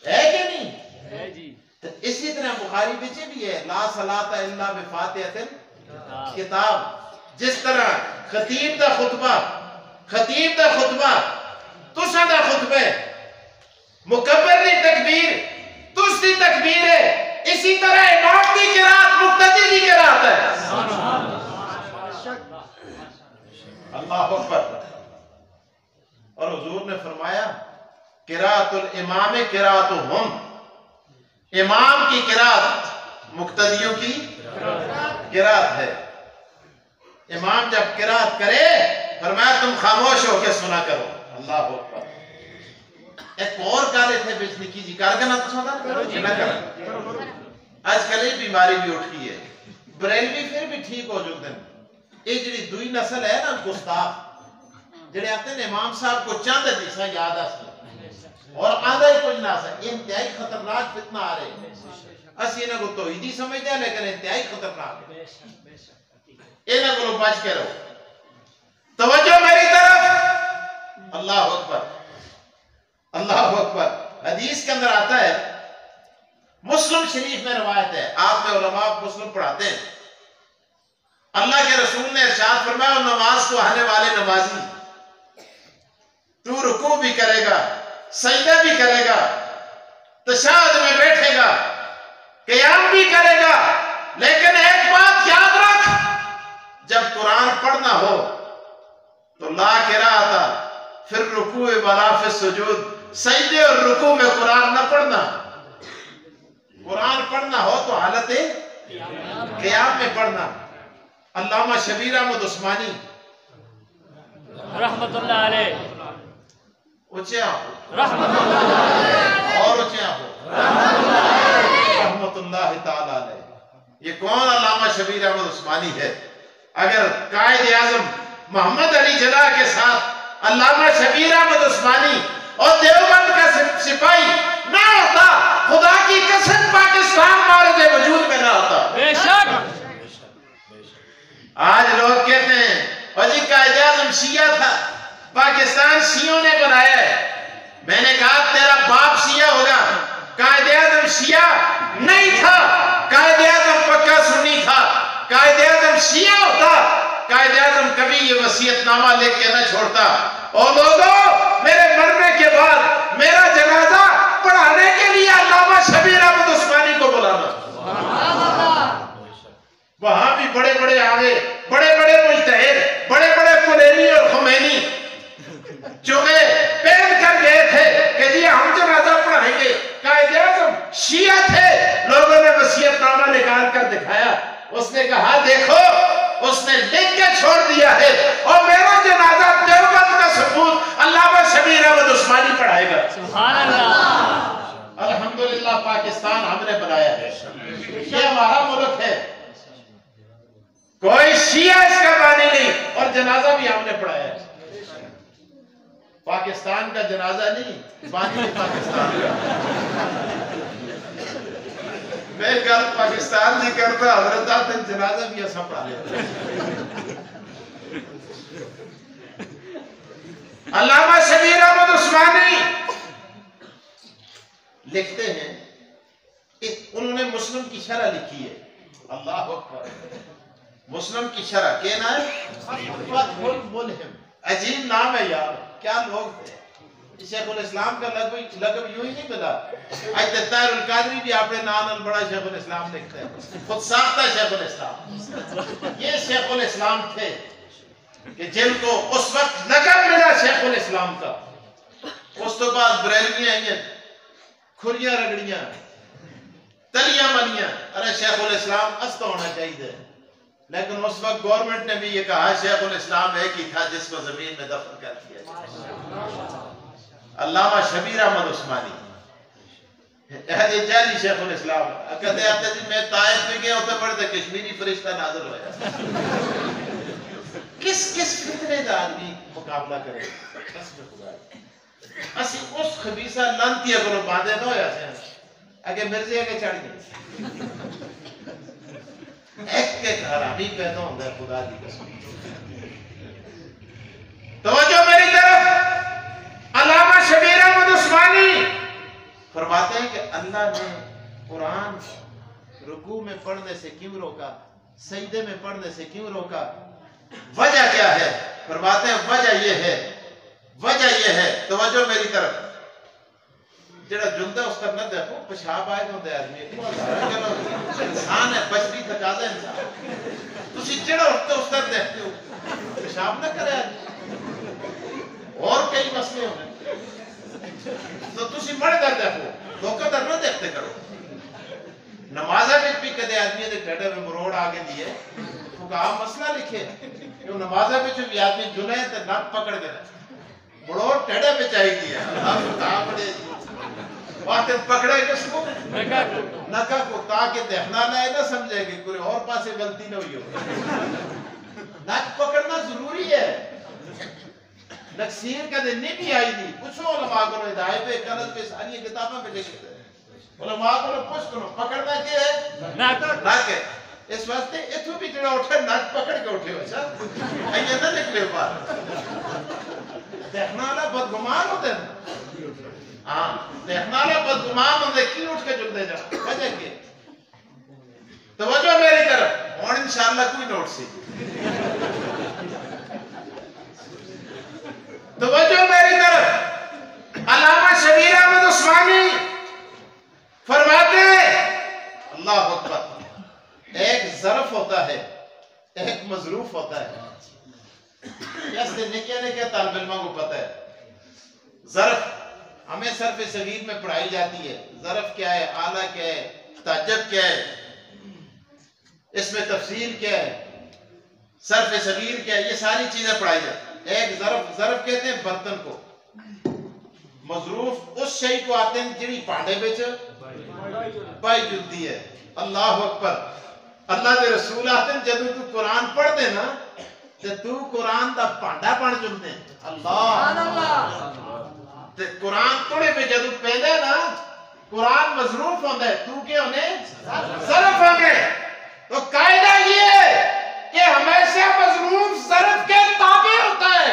ہے کہ نہیں ہے جی اسی طرح بخاری میں بھی ہے لا صلاۃ الا بفاتحۃ الکتاب جس طرح خطیب دا خطبہ تساں دا خطبہ مکبر دی تکبیر تس دی تکبیر ہے اسی طرح امام دی قرات مقتدی دی قرات ہے اللہ اکبر اور حضور نے فرمایا قرات الامام قراتہم امام کی قرات مقتدیوں کی قرات ہے امام جب قرات کرے فرمایا تم خاموش ہو کے سنا کرو اللہ اکبر ایک اور کالے تھے بیچنے کی جی کار کرنا تو سنا کرو آج کل یہ بیماری بھی اٹھی ہے بریلوی پھر بھی ٹھیک ہو جو دن یہ جڑی دوئی نسل ہے نا گستاخ جڑے آتے ہیں امام صاحب کو چاند دیسا یاد آستا اور آدھا ہی کچھ نہ سا انتہائی خطرناک فتنہ آ رہے اسی انہوں کو توحیدی سمجھتے ہیں لیکن انتہائی خطرناک ہے انہوں کو بچ کے رہو توجہ میری طرف اللہ اکبر اللہ اکبر حدیث کے اندر آتا ہے مسلم شریف میں روایت ہے آپ میں علماء مسلم پڑھاتے ہیں اللہ کے رسول نے ارشاد فرمایا نماز کو آنے والے نمازی تو رکوع بھی کرے گا سجدہ بھی کرے گا تشہد میں بیٹھے گا، قیام بھی کرے گا، لیکن ایک بات یاد رکھ، جب قرآن پڑھنا ہو تو لا قراءۃ پھر رکوع ولا فی السجود، سجدے اور رکوع میں قرآن نہ پڑھنا۔ قرآن پڑھنا ہو تو حالت قیام میں پڑھنا۔ علامہ شبیر احمد عثمانی رحمت اللہ علیہ، اونچے آہو، رحمت اللہ علیہ، اور اونچے آہو، رحمت اللہ تعالیٰ علیہ۔ یہ کون علامہ شبیر احمد عثمانی ہے؟ اگر قائد اعظم محمد علی جناح کے ساتھ علامہ شبیر احمد عثمانی اور دیوبند کا سپاہی نہ ہوتا، خدا کی قسم پاکستان معرض وجود میں نہ ہوتا۔ بے شک۔ آج لوگ کہتے ہیں اور جی قائد اعظم شیعہ تھا، پاکستان شیعوں نے بنایا ہے۔ میں نے کہا تیرا باپ شیعہ ہوگا، قائد اعظم شیعہ نہیں تھا، قائد اعظم پکا سنی تھا۔ قائد اعظم شیعہ ہوتا، قائد اعظم کبھی یہ وصیت نامہ لکھ کے نہ چھوڑتا، اور لوگوں میرے مرنے کے بعد میرا جنازہ پڑھانے کے لیے علامہ شبیر احمد عثمانی کو بلانا۔ وہاں بھی بڑے بڑے آگے، بڑے بڑے مجتہد، بڑے بڑے کلینی اور خمینی جو پہن کر گئے تھے کہ جی ہم جنازہ پڑھائیں گے۔ قائد اعظم شیعہ تھے، لوگوں نے وصیت نامہ نکال کر دکھایا، اس نے کہا دیکھو، اس نے لکھ کے چھوڑ دیا ہے، اور میرا جنازہ دیوبند کا ثبوت علامہ شبیر احمد عثمانی پڑھائے گا۔ سبحان اللہ۔ الحمدللہ پاکستان ہم نے بنایا ہے، یہ ہمارا ملک ہے، کوئی شیعہ اس کا بانی نہیں، اور جنازہ بھی ہم نے پڑھایا ہے۔ پاکستان کا جنازہ نہیں، بانی پاکستان کا۔ میں گل پاکستان نہیں کرتا، حضرت آتن جنازہ بھی ایسا پڑھا لیتا۔ علامہ شبیر احمد عثمانی لکھتے ہیں، انہوں نے مسلم کی شرح لکھی ہے، اللہ اکبر، مسلم کی شرح، کہنا ہے فتح الملہم، عجیب نام ہے یار، کیا لوگ تھے۔ شیخ الاسلام کا لقب یوں ہی نہیں ملا، آج طاہر القادری بھی اپنے نام بڑا شیخ الاسلام لکھتا ہے، خود ساختہ شیخ الاسلام۔ یہ شیخ الاسلام تھے کہ جن کو اس وقت لقب ملا شیخ الاسلام کا۔ اس تو بعد بریلویاں آئیں، کھریاں رگڑیاں، تلیاں ملیاں، ارے شیخ الاسلام استا ہونا چاہیے، لیکن اس وقت گورنمنٹ نے بھی یہ کہا شیخ الاسلام ایک ہی تھا جس کو زمین میں دفن کر دیا۔ علامہ شبیر احمد عثمانی اہل جعلی شیخ الاسلام کہتے آتے جن میں طائف میں گئے ہوتے پڑھتے کشمیری فرشتہ نازل ہویا۔ کس فتنے دا آدمی مقابلہ کرے؟ اسی اس خبیصہ لانتی اگلو باندھے نہ ہویا سے اگے مرزی اگے چڑھ گئے، ایک حرامی پیدا ہوندہ ہے، خدا دی قسم۔ توجہ میری طرف، علامہ شبیر احمد عثمانی فرماتے ہیں کہ اللہ نے قرآن رکوع میں پڑھنے سے کیوں روکا، سجدے میں پڑھنے سے کیوں روکا؟ وجہ کیا ہے؟ فرماتے ہیں وجہ یہ ہے، توجہ میری طرف، جڑا جندہ اس طرح نہ دیکھو، پشاب آئے تو دے آدمی انسان ہے، بشری تقاضا انسان، تسی جڑا اٹھتے اس طرح دیکھتے ہو، پشاب نہ کرے آدمی، اور کئی مسئلے ہونے، تو تسی مڑ کر دیکھو، دھوکہ در نہ دیکھتے کرو۔ نمازہ بھی کدے آدمی دے ٹھڑے میں مروڑ آگے دیئے، فقہاء مسئلہ لکھے، کہ نمازہ بھی آدمی جنے تے نک پکڑ گئے، مروڑ ٹھڑے میں چاہی دیا، اللہ فقہاء بڑے وقت پکڑے کس کو؟ نکا کو، تاکہ دیکھنا نہ سمجھے گی کوئی اور پاسے غلطی نہ ہوئی ہو۔ نک پکڑنا ضروری ہے، نکسیر کا دن نہیں بھی آئی دی، پوچھو علماء کو ہدایت پہ کنز پہ ساری کتابیں پہ لکھتے ہیں، علماء کو پوچھ کرو پکڑنا کیا ہے؟ نک ہے، اس واسطے اتھو بھی جڑا اٹھے نک پکڑ کے اٹھے ہو چاہ یہ نہ نکلے بات دیکھنا اللہ بدگمان ہوتے ہیں، ہاں دیکھنا اللہ بدگمان ہوتے کی اٹھ کے جل دے جا وجہ کے توجہ میری طرف اور انشاءاللہ کوئی نوٹ سی توجہ میری طرف۔ علامہ شبیر احمد عثمانی مصروف ہوتا ہے. ایسے نکے طالب علموں کو پتہ ہے. ظرف ہمیں صرف صغیر میں پڑھائی جاتی ہے. ظرف کیا ہے, آلہ کیا ہے, تعجب کیا ہے, اس میں تفصیل کیا ہے, صرف صغیر کیا ہے, یہ ساری چیزیں پڑھائی جاتی ہیں. ایک ظرف کہتے ہیں برتن کو. مظروف اس شئی کو آتے ہیں جڑی پانڈے بچ پائی جلدی ہے. اللہ اکبر. اللہ دے رسول آتے ہیں جدو تو قرآن پڑھ دے نا تے تو قرآن دا پانڈا پڑھ جلدے. اللہ تے قرآن توڑے پہ جدو پیدا نا قرآن مظروف ہوندہ ہے, تو کیا ہونے ظرف ہوندے. تو قاعدہ یہ ہے کہ ہمیشہ مظروف ظرف کے تابع ہوتا ہے.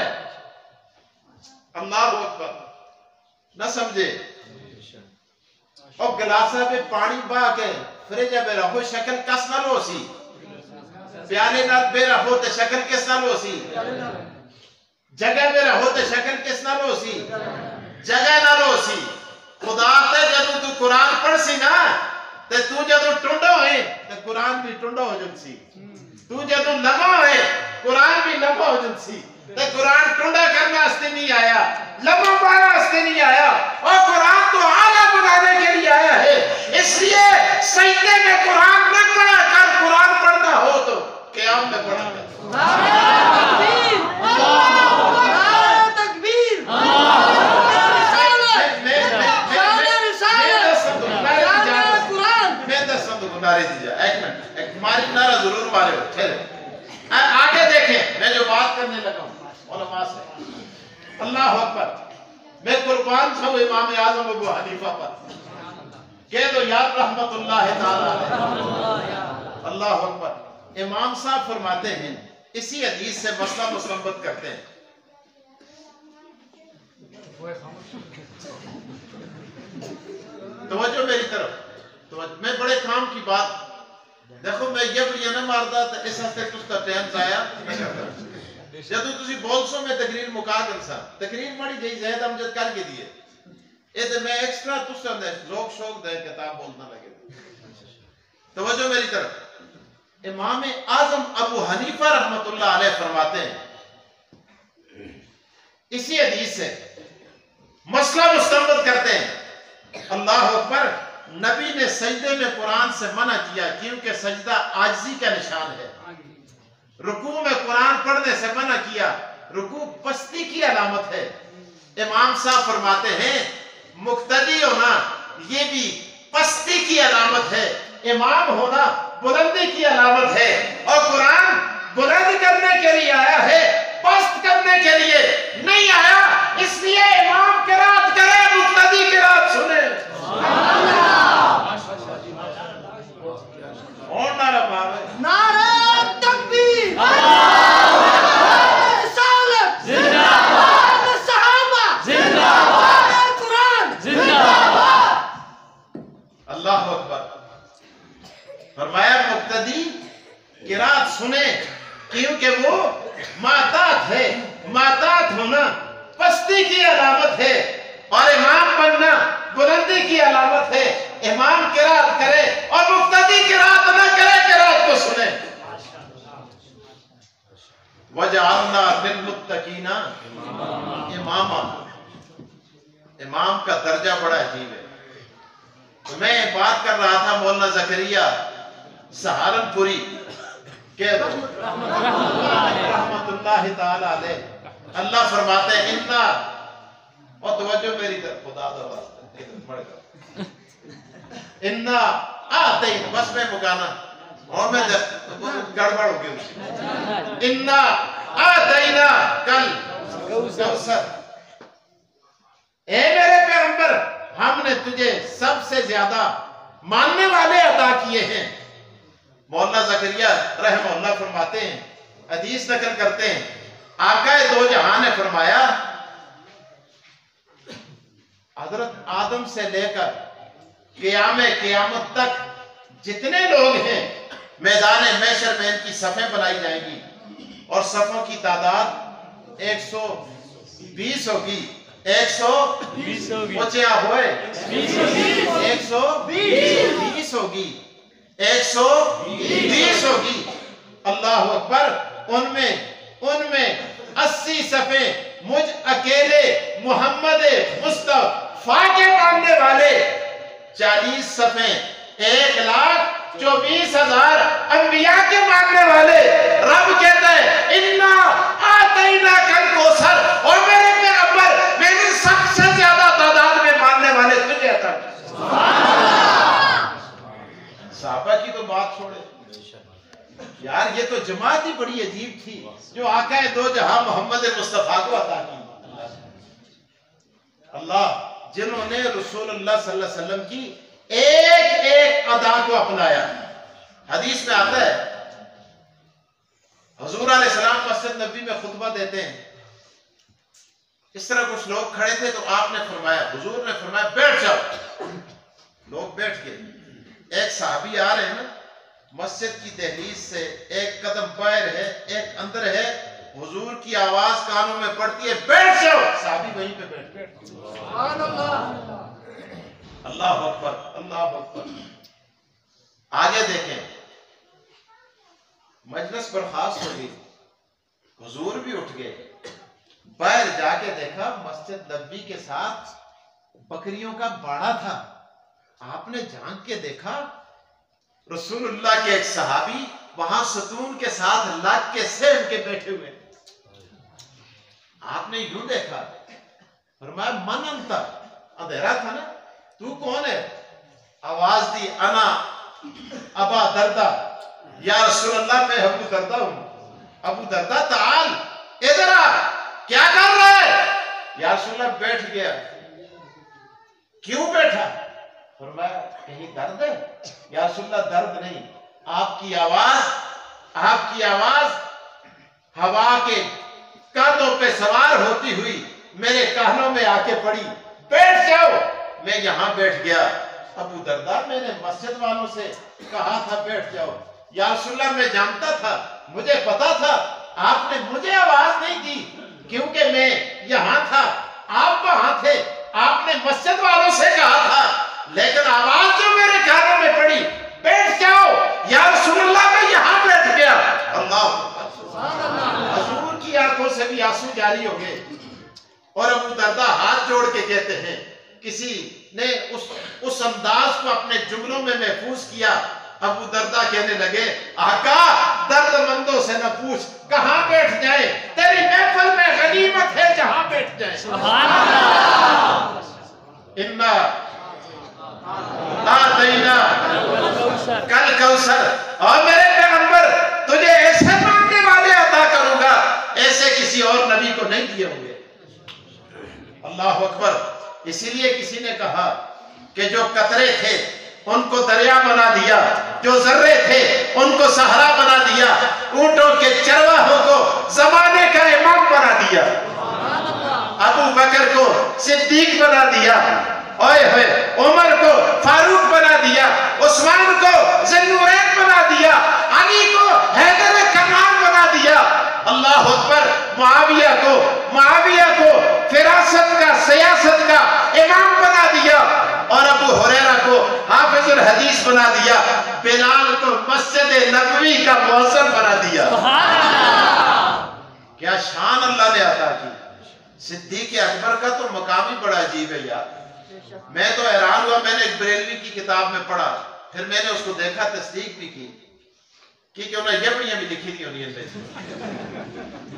اللہ اکبر. نہ سمجھے اور گلاسہ پہ پانی با کے فریجہ بے رہو شکل کس نہ لو سی, پیالے نہ بے رہو تے شکل کس نہ لو سی, جگہ بے رہو تے شکل کس نہ لو سی, جگہ نہ لو سی. خدا تے جدو تو قرآن پڑھ سی نا تے تو جدو ٹنڈو ہے تے قرآن بھی ٹنڈو ہو جن سی. تو جدو لمحہ ہے قرآن بھی لمحہ ہو جن سی. تے قرآن ٹنڈا کرنا استے نہیں آیا, لمحہ پانا استے نہیں آیا, اور قرآن تو آلہ بنانے کے لیے آیا ہے. اس لیے سجدے میں قرآن نہ پڑھا کر, قرآن پڑھنا ہو تو قیام میں پڑھا کر. ہماری نعرہ ضرور مارے ہو. آگے دیکھیں, میں جو بات کرنے لگا ہوں علماء سے. اللہ اکبر. میں قربان تھا وہ امام اعظم ابو حنیفہ پر. کہہ دو یاد رحمت اللہ تعالی. اللہ اکبر. امام صاحب فرماتے ہیں, اسی حدیث سے مسئلہ مستنبط کرتے ہیں. توجہ میری طرف. میں بڑے کام کی بات دیکھو, میں یہ نہ مارتا تو اس ہفتے کچھ تا ٹائم ضائع نہیں کرتا. جدو تسی بول سو میں تقریر مکا کر سا تقریر مڑی جی زید امجد کر کے دیے اے تے میں ایکسٹرا تساں دے ذوق شوق دے کتاب بولنا لگے. توجہ میری طرف. امام اعظم ابو حنیفہ رحمت اللہ علیہ فرماتے ہیں اسی حدیث سے مسئلہ مستنبط کرتے ہیں. اللہ اکبر. نبی نے سجدے میں قرآن سے منع کیا کیونکہ سجدہ عاجزی کا نشان ہے. رکوع میں قرآن پڑھنے سے منع کیا, رکوع پستی کی علامت ہے. امام صاحب فرماتے ہیں مقتدی ہونا یہ بھی پستی کی علامت ہے, امام ہونا بلندی کی علامت ہے. اور قرآن بلند کرنے کے لیے آیا ہے, پست کرنے کے لیے نہیں آیا. اس لیے امام قرات کرے, مقتدی قرات سنے. اور نعرہ پاوے, نعرہ تکبیر, رسالت زندہ باد, صحابہ زندہ باد, قرآن زندہ باد. اللہ اکبر. فرمایا مقتدی قرات سنے کیونکہ وہ معتاد ہے. معتاد ہونا پستی کی علامت ہے اور امام بننا بلندی کی علامت ہے. امام قرات کرے اور مقتدی قرات نہ کرے, قرات کو سنے. وَجَعَلْنَا لِلْمُتَّقِينَ اماما. امام کا درجہ بڑا عجیب ہے. میں بات کر رہا تھا مولانا زکریا سہارنپوری کہ رحمت اللہ تعالی علیہ. اللہ فرماتے ہیں اننا, اور توجہ میری طرف خدا دا واسطہ, اننا آتے بس میں مکانا اور میں گڑبڑ ہو گئی. اننا آتینا کل کوثر. اے میرے پیغمبر ہم نے تجھے سب سے زیادہ ماننے والے عطا کیے ہیں. مولانا زکریا رحمہ اللہ فرماتے ہیں, حدیث نقل کرتے ہیں, آقا دو جہاں نے فرمایا حضرت آدم سے لے کر قیامت تک جتنے لوگ ہیں میدان محشر میں ان کی صفیں بنائی جائیں گی اور صفوں کی تعداد 120 ہوگی. 120 پوچھیا ہوئے 120 ہوگی, 120 ہوگی. اللہ اکبر. ان میں 80 صفحے مجھ اکیلے محمد مصطفیٰ کے ماننے والے، 40 صفحے 1,24,000 انبیاء کے ماننے والے۔ رب کہتا ہے اِنَّا آتَيْنَاكَ الْكَوْثَرَ، اور میرے پیغمبر میری سب سے زیادہ تعداد میں ماننے والے تجھے عطا کیا۔ صحابہ کی تو بات چھوڑے یار، یہ تو جماعت ہی بڑی عجیب تھی جو آقا دو جہاں محمد مصطفیٰ کو عطا کی۔ اللہ جنہوں نے رسول اللہ صلی اللہ علیہ وسلم کی ایک ایک ادا کو اپنایا۔ حدیث میں آتا ہے حضور علیہ السلام مسجد نبوی میں خطبہ دیتے ہیں، اس طرح کچھ لوگ کھڑے تھے تو آپ نے فرمایا، حضور نے فرمایا بیٹھ جاؤ۔ لوگ بیٹھ گئے۔ ایک صحابی آ رہے ہیں نا مسجد کی دہلیز سے، ایک قدم باہر ہے ایک اندر ہے، حضور کی آواز کانوں میں پڑتی ہے بیٹھ جاؤ، صحابی وہیں پہ بیٹھ گئے۔ سبحان اللہ۔ اللہ اکبر، اللہ اکبر۔ آگے دیکھیں، مجلس برخاست ہو گئی، حضور بھی اٹھ گئے، باہر جا کے دیکھا مسجد نبوی کے ساتھ بکریوں کا باڑا تھا۔ آپ نے جھانک کے دیکھا رسول اللہ کے ایک صحابی وہاں ستون کے ساتھ لگ کے سین کے بیٹھے ہوئے۔ آپ نے یوں دیکھا، فرمایا من انت، اندھیرا تھا نا، تو کون ہے؟ آواز دی انا ابا دردہ، یا رسول اللہ میں ابو دردہ ہوں۔ ابو دردہ تعال ادھر آ، کیا کر رہا ہے؟ یا رسول اللہ بیٹھ گیا۔ کیوں بیٹھا؟ فرمایا کہیں درد ہے؟ یا رسول اللہ درد نہیں، آپ کی آواز ہوا کے کانوں پہ سوار ہوتی ہوئی میرے کانوں میں آ کے پڑی، بیٹھ جاؤ۔ میں یہاں بیٹھ گیا۔ ابو دردہ میں نے مسجد والوں سے کہا تھا بیٹھ جاؤ، یا رسول اللہ میں جانتا تھا، مجھے پتا تھا آپ نے مجھے آواز نہیں دی کیونکہ میں یہاں تھا، آپ وہاں تھے، آپ نے مسجد والوں سے کہا تھا، لیکن آواز جو میرے کانوں میں پڑی بیٹھ جاؤ، یا رسول اللہ میں یہاں بیٹھ گیا۔ اللہ حضور کی آنکھوں سے بھی آنسو جاری ہو گئے، اور ابو دردہ ہاتھ جوڑ کے کہتے ہیں کسی نے اس انداز کو اپنے جملوں میں محفوظ کیا۔ ابو دردہ کہنے لگے آقا درد مندوں سے نہ پوچھ کہاں بیٹھ جائے، تیری محفل میں غنیمت ہے جہاں بیٹھ جائے۔ سبحان اللہ۔ اِنَّا آتَيْنَا کل کوثر، اور میرے پیغمبر تجھے ایسے ماننے والے عطا کروں گا ایسے کسی اور نبی کو نہیں دیے ہوں گے۔ اللہ اکبر۔ اسی لیے کسی نے کہا کہ جو قطرے تھے ان کو دریا بنا دیا، جو ذرے تھے ان کو صحرا بنا دیا، اونٹوں کے چرواہوں کو زمانے کا امام بنا دیا، ابو بکر کو صدیق بنا دیا، عمر کو فاروق بنا دیا، عثمان کو ذوالنورین بنا دیا، علی کو حیدر کمال بنا دیا، اللہ اکبر، معاویہ کو فراست کا سیاست کا امام بنا دیا، اور ابو ہریرہ کو حافظ الحدیث بنا دیا، بلال کو مسجد نبوی کا مؤذن بنا دیا۔ کیا شان اللہ نے عطا کی۔ صدیق اکبر کا تو مقام ہی بڑا عجیب ہے یار، میں تو حیران ہوا، میں نے ایک بریلوی کی کتاب میں پڑھا، پھر میں نے اس کو دیکھا، تصدیق بھی کی کہ انہیں یہ بڑیاں بھی لکھی تھی انہیں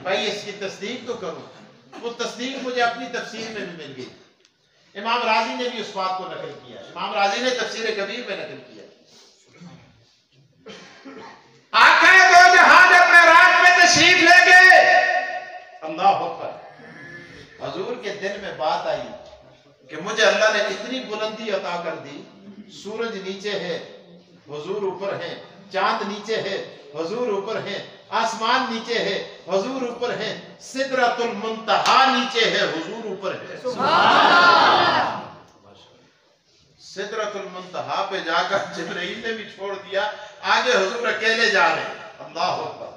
بھائی اس کی تصدیق تو کروں۔ وہ تصدیق مجھے اپنی تفسیر میں بھی مل گئی، امام راضی نے بھی اس بات کو نقل کیا، امام راضی نے تفسیر کبیر میں نقل کیا۔ آقا دو جہاں جب معراج میں تشریف لے گئے، اللہ اکبر، حضور کے دل میں بات آئی کہ مجھے اللہ نے اتنی بلندی عطا کر دی، سورج نیچے ہے حضور اوپر ہیں، چاند نیچے ہے حضور اوپر ہیں، آسمان نیچے ہے حضور اوپر ہیں، سدرۃ المنتہا نیچے ہے حضور اوپر ہے۔ سدرۃ المنتہا پہ جا کر جبرائیل نے بھی چھوڑ دیا، آگے حضور اکیلے جا رہے ہیں۔ اللہ اکبر۔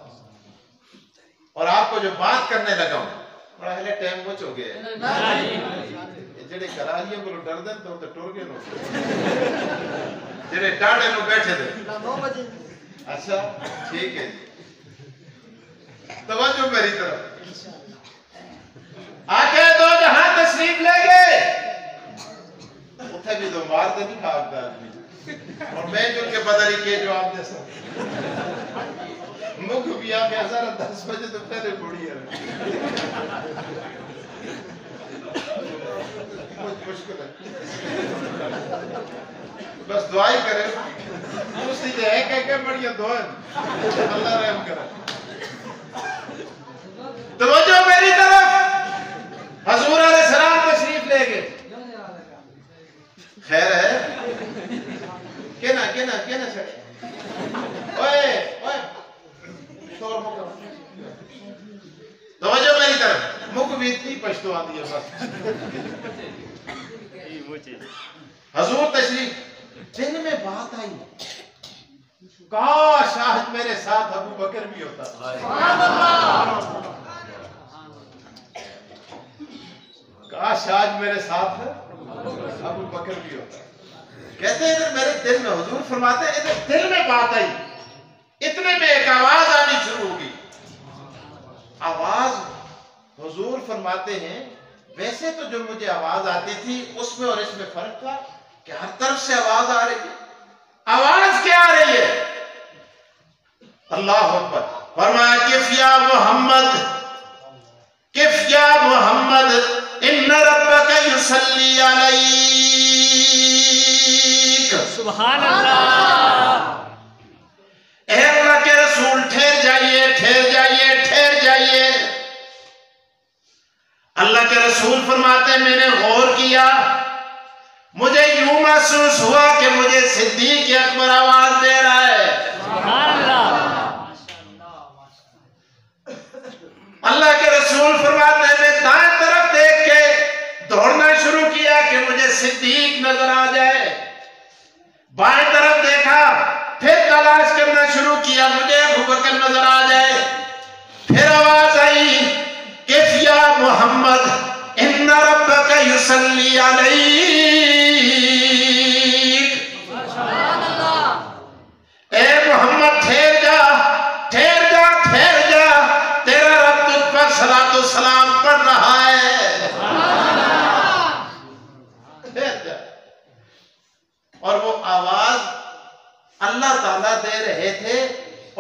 اور آپ کو جو بات کرنے لگا ہوں بڑا ہلے ٹائم مچ ہو گیا ہے، جڑے کرالیوں کو ڈر دیں تو ٹور گئے لوگ، جڑے ڈاڑے لوگ بیٹھے تھے۔ اچھا ٹھیک ہے، توجہ میری طرف. آقا دو جہاں تشریف لے گئے اتھے بھی تو مار دے نہیں کھاکتا آدمی اور میں جو کے پتہ نہیں کہ جواب دے سکتا مکھ بھی آگے 10 بجے تو پہلے پڑی ہے کچھ مشکل ہے بس دعائی کرے اس لیے ایک بڑھیا دعائیں اللہ رحم کرے. توجہ میری طرف حضور علیہ السلام تشریف لے گئے. خیر ہے کہنا چھڑے اوئے توڑ مکہ. توجہ میری طرف مکہ بھی اتنی پشتو آتی ہے بس. حضور تشریف دن میں بات آئی کاش آج میرے ساتھ ابو بکر بھی ہوتا. کاش آج میرے ساتھ ابو بکر بھی ہوتا. کہتے ہیں ادھر میرے دل میں حضور فرماتے ہیں ادھر دل میں بات آئی اتنے میں ایک آواز آنی شروع ہوگی. آواز حضور فرماتے ہیں ویسے تو جو مجھے آواز آتی تھی اس میں اور اس میں فرق تھا کہ ہر طرف سے آواز آ رہی ہے. آواز کیا آ رہی ہے؟ اللہ اکبر. فرمایا کف یا محمد کف یا محمد ان ربک یصلی علیک. سبحان اللہ. اے اللہ کے رسول ٹھہر جائیے ٹھہر جائیے ٹھہر جائیے. اللہ کے رسول فرماتے ہیں میں نے غور کیا مجھے یوں محسوس ہوا کہ مجھے صدیق اکبر آواز دے رہا ہے. سبحان اللہ. اللہ کے رسول فرماتے ہیں میں دائیں طرف دیکھ کے دوڑنا شروع کیا کہ مجھے صدیق نظر آ جائے. بائیں طرف دیکھا پھر تلاش کرنا شروع کیا مجھے ابو بکر نظر آ جائے. پھر آواز آئی کف یا محمد ان ربک یصلی علیک. اے محمد ٹھہر جا ٹھہر جا ٹھہر جا تیرا رب تجھ پر صلاۃ و سلام پڑھ رہا ہے. ٹھہر جا. اور وہ آواز اللہ تعالیٰ دے رہے تھے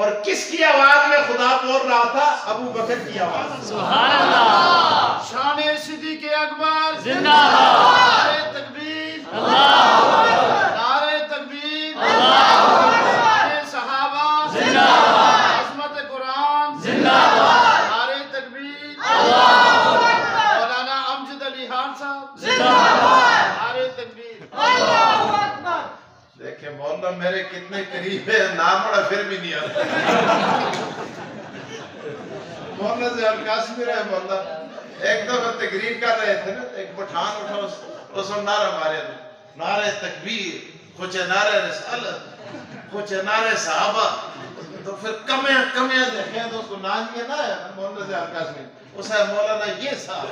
اور کس کی آواز میں خدا بول رہا تھا؟ ابو بکر کی آواز. سبحان اللہ. شان صدیق اکبر زندہ باد. نعرہ تکبیر اللہ اکبر. نعرہ تکبیر اللہ اکبر. نعرہ صحابہ زندہ باد. عظمت قرآن زندہ باد. نعرہ تکبیر اللہ اکبر. مولانا امجد علی خان صاحب زندہ باد. نعرہ تکبیر. دیکھیں مولانا میرے کتنے قریب ہے نام پڑا پھر بھی نہیں آتا. مولانا زیاد قاسمی رہے مولانا ایک دفعہ تقریر کر رہے تھے نا ایک پٹھان اٹھا اس نے نعرہ مارے نعرہ تکبیر کچھ نعرہ رسالت کچھ نعرہ صحابہ تو پھر کمیاں دیکھیں تو اس کو نام یہ نہ ہے مولانا زیاد قاسمی اس ہے مولانا یہ صاحب